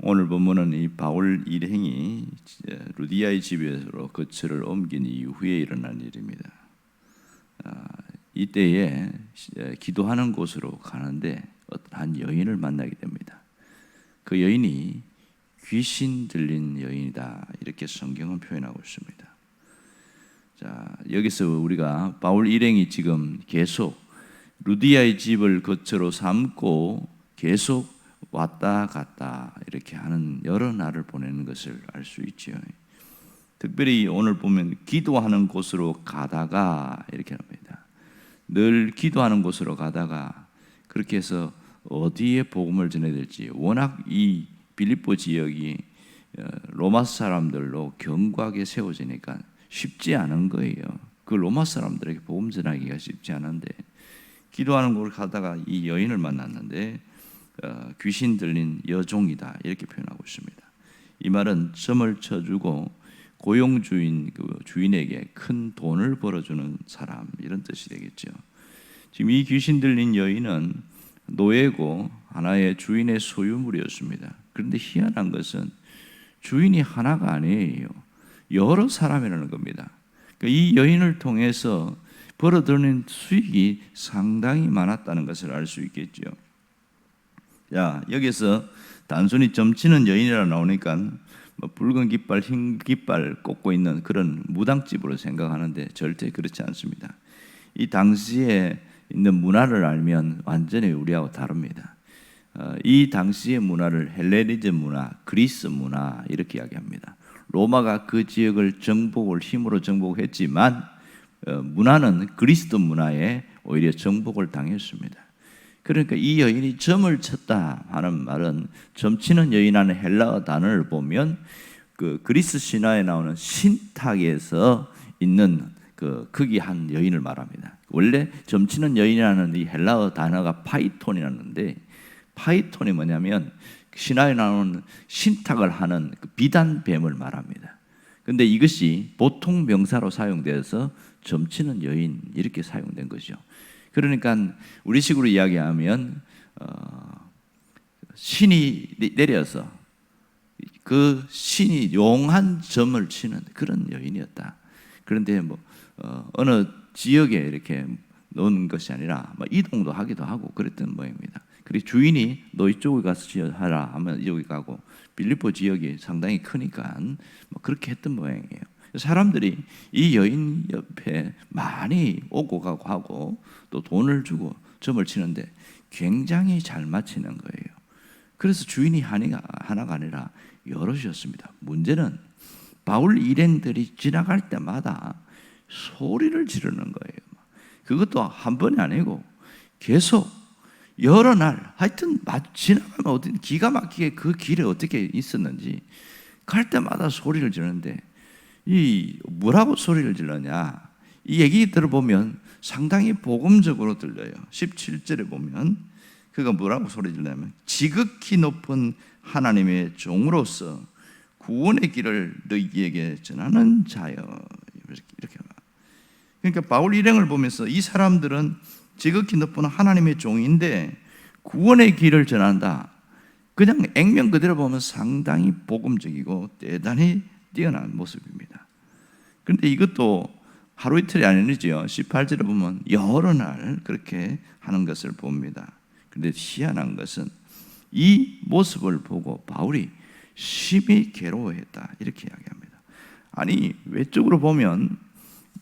오늘 본문은 이 바울 일행이 루디아의 집에서 거처를 옮긴 이후에 일어난 일입니다. 이때에 기도하는 곳으로 가는데 한 여인을 만나게 됩니다. 그 여인이 귀신 들린 여인이다, 이렇게 성경은 표현하고 있습니다. 자, 여기서 우리가 바울 일행이 지금 계속 루디아의 집을 거처로 삼고 계속 왔다 갔다 이렇게 하는 여러 날을 보내는 것을 알 수 있죠. 특별히 오늘 보면 기도하는 곳으로 가다가 이렇게 합니다. 늘 기도하는 곳으로 가다가 그렇게 해서 어디에 복음을 전해야 될지, 워낙 이 빌립보 지역이 로마 사람들로 견고하게 세워지니까 쉽지 않은 거예요. 그 로마 사람들에게 복음 전하기가 쉽지 않은데, 기도하는 곳을 가다가 이 여인을 만났는데 귀신 들린 여종이다, 이렇게 표현하고 있습니다. 이 말은 점을 쳐주고 고용주인 그 주인에게 큰 돈을 벌어주는 사람, 이런 뜻이 되겠죠. 지금 이 귀신 들린 여인은 노예고 하나의 주인의 소유물이었습니다. 그런데 희한한 것은 주인이 하나가 아니에요. 여러 사람이라는 겁니다. 그러니까 이 여인을 통해서 벌어들이는 수익이 상당히 많았다는 것을 알 수 있겠죠. 자, 여기서 단순히 점치는 여인이라 나오니까 붉은 깃발, 흰 깃발 꽂고 있는 그런 무당집으로 생각하는데 절대 그렇지 않습니다. 이 당시에 있는 문화를 알면 완전히 우리하고 다릅니다. 이 당시의 문화를 헬레니즘 문화, 그리스 문화, 이렇게 이야기합니다. 로마가 그 지역을 힘으로 정복했지만 문화는 그리스도 문화에 오히려 정복을 당했습니다. 그러니까 이 여인이 점을 쳤다 하는 말은, 점치는 여인하는 헬라어 단어를 보면 그 그리스 신화에 나오는 신탁에서 있는 그 크기 한 여인을 말합니다. 원래 점치는 여인이라는 이 헬라어 단어가 파이톤이라는데, 파이톤이 뭐냐면 신화에 나오는 신탁을 하는 그 비단 뱀을 말합니다. 그런데 이것이 보통 명사로 사용돼서 점치는 여인, 이렇게 사용된 것이죠. 그러니까 우리식으로 이야기하면 신이 내려서 그 신이 용한 점을 치는 그런 여인이었다. 그런데 어느 지역에 이렇게 놓은 것이 아니라 이동도 하기도 하고 그랬던 모양입니다. 그리고 주인이 너 이쪽에 가서 하라 하면 이쪽에 가고, 빌립보 지역이 상당히 크니까 그렇게 했던 모양이에요. 사람들이 이 여인 옆에 많이 오고 가고 하고 또 돈을 주고 점을 치는데 굉장히 잘 맞히는 거예요. 그래서 주인이 하나가 아니라 여럿이었습니다. 문제는 바울 일행들이 지나갈 때마다 소리를 지르는 거예요. 그것도 한 번이 아니고 계속 여러 날, 하여튼 지나가면 어디 기가 막히게 그 길에 어떻게 있었는지 갈 때마다 소리를 지르는데, 이 뭐라고 소리를 질렀냐, 이 얘기 들어보면 상당히 복음적으로 들려요. 17절에 보면 그가 뭐라고 소리 질렀냐면, 지극히 높은 하나님의 종으로서 구원의 길을 너희에게 전하는 자여, 이렇게. 그러니까 바울 일행을 보면서 이 사람들은 지극히 높은 하나님의 종인데 구원의 길을 전한다. 그냥 액면 그대로 보면 상당히 복음적이고 대단히 뛰어난 모습입니다. 그런데 이것도 하루 이틀이 아니죠. 18절에 보면 여러 날 그렇게 하는 것을 봅니다. 그런데 희한한 것은 이 모습을 보고 바울이 심히 괴로워했다, 이렇게 이야기합니다. 아니, 외적으로 보면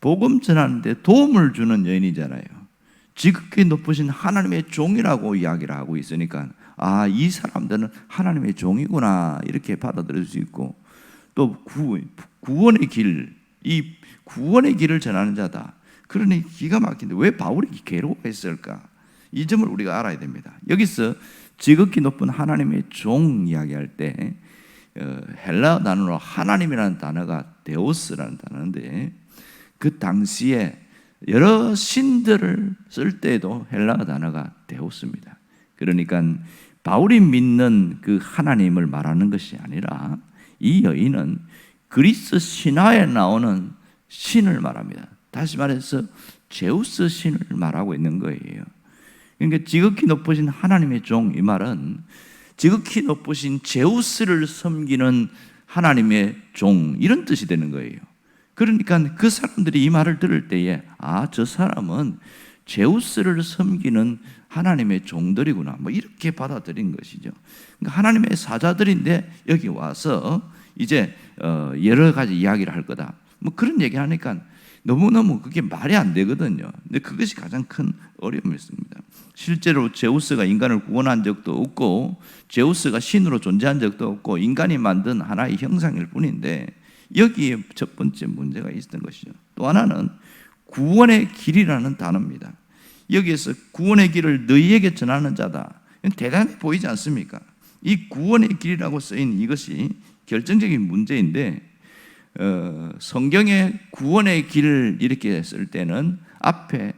복음 전하는데 도움을 주는 여인이잖아요. 지극히 높으신 하나님의 종이라고 이야기를 하고 있으니까 이 사람들은 하나님의 종이구나, 이렇게 받아들일 수 있고, 또 구원의 길, 이 구원의 길을 전하는 자다. 그러니 기가 막힌데 왜 바울이 괴로워했을까? 이 점을 우리가 알아야 됩니다. 여기서 지극히 높은 하나님의 종 이야기할 때 헬라 단어로 하나님이라는 단어가 데오스라는 단어인데, 그 당시에 여러 신들을 쓸 때에도 헬라 단어가 데오스입니다. 그러니까 바울이 믿는 그 하나님을 말하는 것이 아니라 이 여인은 그리스 신화에 나오는 신을 말합니다. 다시 말해서 제우스 신을 말하고 있는 거예요. 그러니까 지극히 높으신 하나님의 종, 이 말은 지극히 높으신 제우스를 섬기는 하나님의 종, 이런 뜻이 되는 거예요. 그러니까 그 사람들이 이 말을 들을 때에 저 사람은 제우스를 섬기는 하나님의 종들이구나, 뭐 이렇게 받아들인 것이죠. 그러니까 하나님의 사자들인데 여기 와서 이제 여러 가지 이야기를 할 거다, 뭐 그런 얘기 하니까 너무너무 그게 말이 안 되거든요. 근데 그것이 가장 큰 어려움이었습니다. 실제로 제우스가 인간을 구원한 적도 없고, 제우스가 신으로 존재한 적도 없고, 인간이 만든 하나의 형상일 뿐인데 여기에 첫 번째 문제가 있었던 것이죠. 또 하나는 구원의 길이라는 단어입니다. 여기에서 구원의 길을 너희에게 전하는 자다, 대단히 보이지 않습니까? 이 구원의 길이라고 쓰인 이것이 결정적인 문제인데, 성경에 구원의 길을 이렇게 쓸 때는 앞에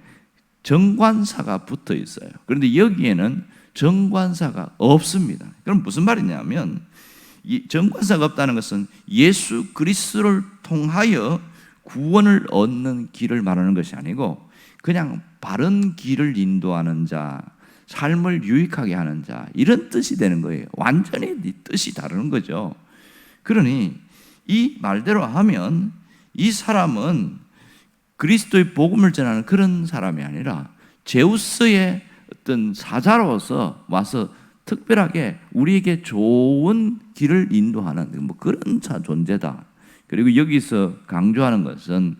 정관사가 붙어 있어요. 그런데 여기에는 정관사가 없습니다. 그럼 무슨 말이냐면, 이 정관사가 없다는 것은 예수 그리스도를 통하여 구원을 얻는 길을 말하는 것이 아니고, 그냥 바른 길을 인도하는 자, 삶을 유익하게 하는 자, 이런 뜻이 되는 거예요. 완전히 뜻이 다른 거죠. 그러니 이 말대로 하면 이 사람은 그리스도의 복음을 전하는 그런 사람이 아니라 제우스의 어떤 사자로서 와서 특별하게 우리에게 좋은 길을 인도하는 뭐 그런 존재다. 그리고 여기서 강조하는 것은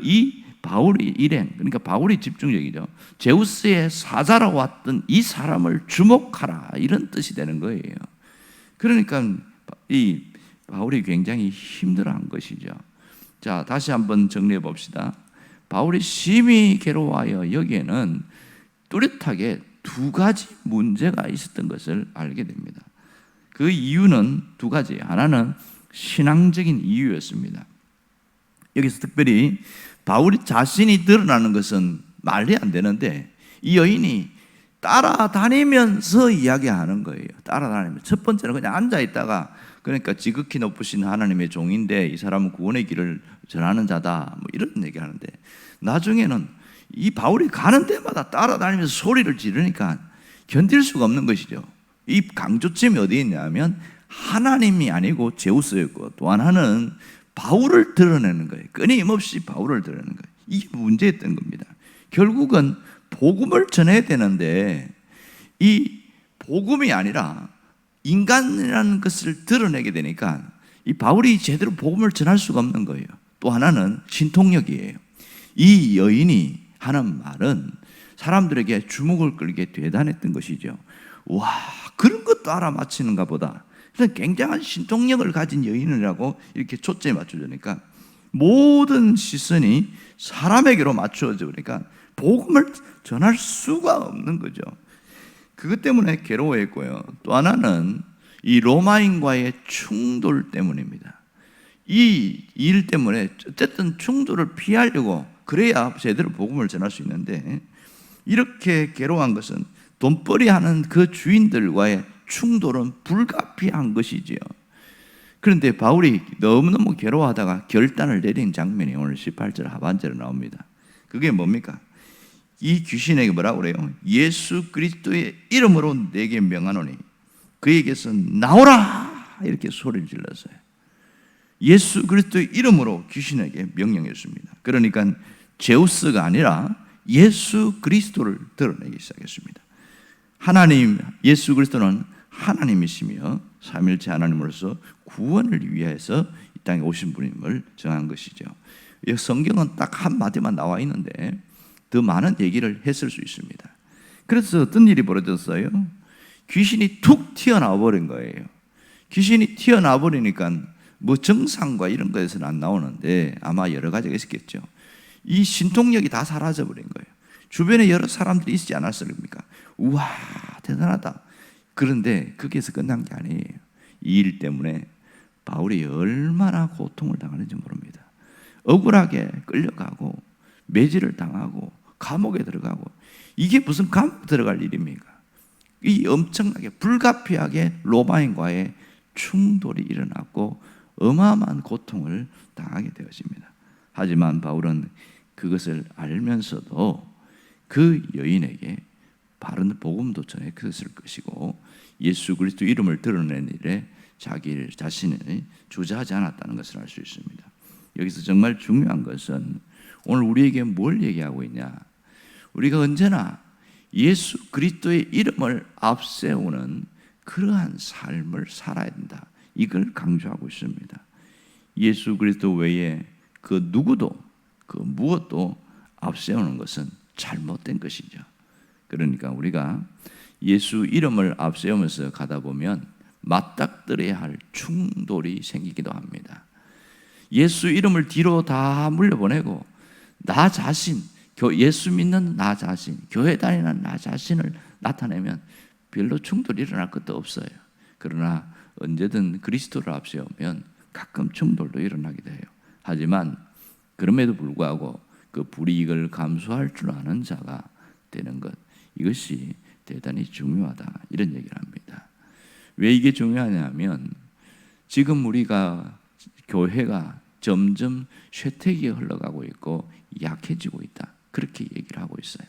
이 바울이 일행, 그러니까 바울이 집중적이죠. 제우스의 사자로 왔던 이 사람을 주목하라, 이런 뜻이 되는 거예요. 그러니까 이 바울이 굉장히 힘들어한 것이죠. 자, 다시 한번 정리해 봅시다. 바울이 심히 괴로워하여 여기에는 뚜렷하게 두 가지 문제가 있었던 것을 알게 됩니다. 그 이유는 두 가지. 하나는 신앙적인 이유였습니다. 여기서 특별히 바울이 자신이 드러나는 것은 말이 안 되는데, 이 여인이 따라다니면서 이야기하는 거예요. 따라다니면서. 첫 번째는 그냥 앉아있다가, 그러니까 지극히 높으신 하나님의 종인데 이 사람은 구원의 길을 전하는 자다, 뭐 이런 얘기하는데, 나중에는 이 바울이 가는 데마다 따라다니면서 소리를 지르니까 견딜 수가 없는 것이죠. 이 강조점이 어디에 있냐면 하나님이 아니고 제우스였고, 또 하나는 바울을 드러내는 거예요. 끊임없이 바울을 드러내는 거예요. 이게 문제였던 겁니다. 결국은 복음을 전해야 되는데 이 복음이 아니라 인간이라는 것을 드러내게 되니까 이 바울이 제대로 복음을 전할 수가 없는 거예요. 또 하나는 신통력이에요. 이 여인이 하는 말은 사람들에게 주목을 끌게 대단했던 것이죠. 와, 그런 것도 알아맞히는가 보다. 그래서 굉장한 신통력을 가진 여인이라고 이렇게 초점에 맞춰주니까 모든 시선이 사람에게로 맞추어져 버리니까 복음을 전할 수가 없는 거죠. 그것 때문에 괴로워했고요. 또 하나는 이 로마인과의 충돌 때문입니다. 이 일 때문에 어쨌든 충돌을 피하려고, 그래야 제대로 복음을 전할 수 있는데, 이렇게 괴로워한 것은 돈벌이 하는 그 주인들과의 충돌은 불가피한 것이지요. 그런데 바울이 너무너무 괴로워하다가 결단을 내린 장면이 오늘 18절 하반절에 나옵니다. 그게 뭡니까? 이 귀신에게 뭐라고 그래요? 예수 그리스도의 이름으로 내게 명하노니 그에게서 나오라, 이렇게 소리를 질렀어요. 예수 그리스도의 이름으로 귀신에게 명령했습니다. 그러니까 제우스가 아니라 예수 그리스도를 드러내기 시작했습니다. 하나님, 예수 그리스도는 하나님이시며 삼일체 하나님으로서 구원을 위해서 이 땅에 오신 분임을 정한 것이죠. 성경은 딱 한마디만 나와 있는데 더 많은 얘기를 했을 수 있습니다. 그래서 어떤 일이 벌어졌어요? 귀신이 툭 튀어나와 버린 거예요. 귀신이 튀어나와 버리니까 뭐 정상과 이런 거에서는 안 나오는데 아마 여러 가지가 있었겠죠. 이 신통력이 다 사라져 버린 거예요. 주변에 여러 사람들이 있지 않았습니까? 우와, 대단하다. 그런데 거기에서 끝난 게 아니에요. 이 일 때문에 바울이 얼마나 고통을 당하는지 모릅니다. 억울하게 끌려가고 매질을 당하고 감옥에 들어가고, 이게 무슨 감옥 들어갈 일입니까? 이 엄청나게 불가피하게 로마인과의 충돌이 일어났고 어마어마한 고통을 당하게 되었습니다. 하지만 바울은 그것을 알면서도 그 여인에게 바른 복음도 전했을 것이고 예수 그리스도 이름을 드러낸 일에 자기 자신을 주저하지 않았다는 것을 알 수 있습니다. 여기서 정말 중요한 것은 오늘 우리에게 뭘 얘기하고 있냐? 우리가 언제나 예수 그리스도의 이름을 앞세우는 그러한 삶을 살아야 된다. 이걸 강조하고 있습니다. 예수 그리스도 외에 그 누구도 그 무엇도 앞세우는 것은 잘못된 것이죠. 그러니까 우리가 예수 이름을 앞세우면서 가다 보면 맞닥뜨려야 할 충돌이 생기기도 합니다. 예수 이름을 뒤로 다 물려보내고 나 자신, 예수 믿는 나 자신, 교회 다니는 나 자신을 나타내면 별로 충돌이 일어날 것도 없어요. 그러나 언제든 그리스도를 앞세우면 가끔 충돌도 일어나기도 해요. 하지만 그럼에도 불구하고 그 불이익을 감수할 줄 아는 자가 되는 것, 이것이 대단히 중요하다, 이런 얘기를 합니다. 왜 이게 중요하냐면 지금 우리가 교회가 점점 쇠퇴기에 흘러가고 있고 약해지고 있다, 그렇게 얘기를 하고 있어요.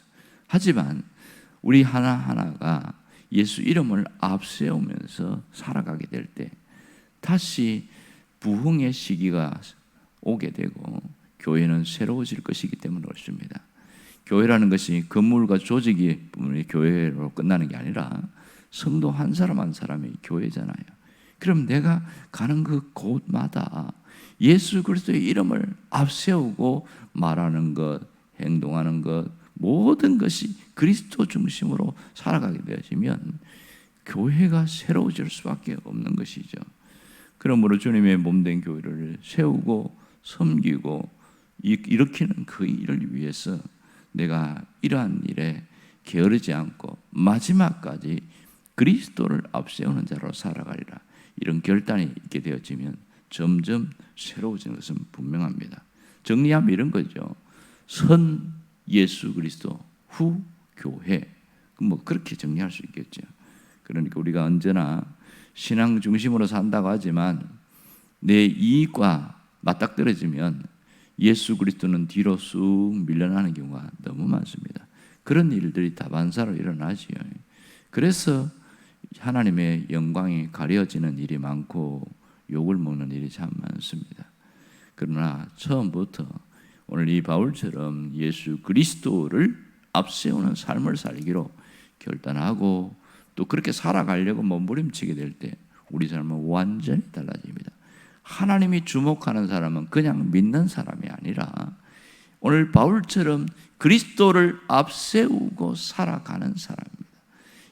하지만 우리 하나하나가 예수 이름을 앞세우면서 살아가게 될 때 다시 부흥의 시기가 오게 되고 교회는 새로워질 것이기 때문에 그렇습니다. 교회라는 것이 건물과 조직이 교회로 끝나는 게 아니라 성도 한 사람 한 사람이 교회잖아요. 그럼 내가 가는 그 곳마다 예수 그리스도의 이름을 앞세우고 말하는 것, 행동하는 것, 모든 것이 그리스도 중심으로 살아가게 되어지면 교회가 새로워질 수밖에 없는 것이죠. 그러므로 주님의 몸된 교회를 세우고 섬기고 일으키는 그 일을 위해서 내가 이러한 일에 게으르지 않고 마지막까지 그리스도를 앞세우는 자로 살아가리라, 이런 결단이 있게 되어지면 점점 새로워지는 것은 분명합니다. 정리하면 이런 거죠. 선 예수 그리스도, 후 교회, 뭐 그렇게 정리할 수 있겠죠. 그러니까 우리가 언제나 신앙 중심으로 산다고 하지만 내 이익과 맞닥뜨려지면 예수 그리스도는 뒤로 쑥 밀려나는 경우가 너무 많습니다. 그런 일들이 다반사로 일어나지요. 그래서 하나님의 영광이 가려지는 일이 많고 욕을 먹는 일이 참 많습니다. 그러나 처음부터 오늘 이 바울처럼 예수 그리스도를 앞세우는 삶을 살기로 결단하고 또 그렇게 살아가려고 몸부림치게 될 때 우리 삶은 완전히 달라집니다. 하나님이 주목하는 사람은 그냥 믿는 사람이 아니라 오늘 바울처럼 그리스도를 앞세우고 살아가는 사람입니다.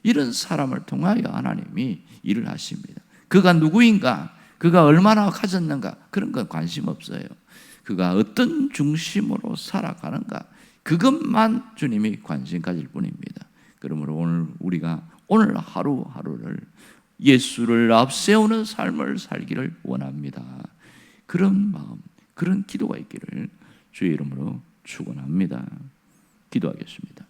이런 사람을 통하여 하나님이 일을 하십니다. 그가 누구인가, 그가 얼마나 가졌는가, 그런 건 관심 없어요. 그가 어떤 중심으로 살아가는가, 그것만 주님이 관심 가질 뿐입니다. 그러므로 오늘 우리가 오늘 하루하루를 예수를 앞세우는 삶을 살기를 원합니다. 그런 마음, 그런 기도가 있기를 주의 이름으로 축원합니다. 기도하겠습니다.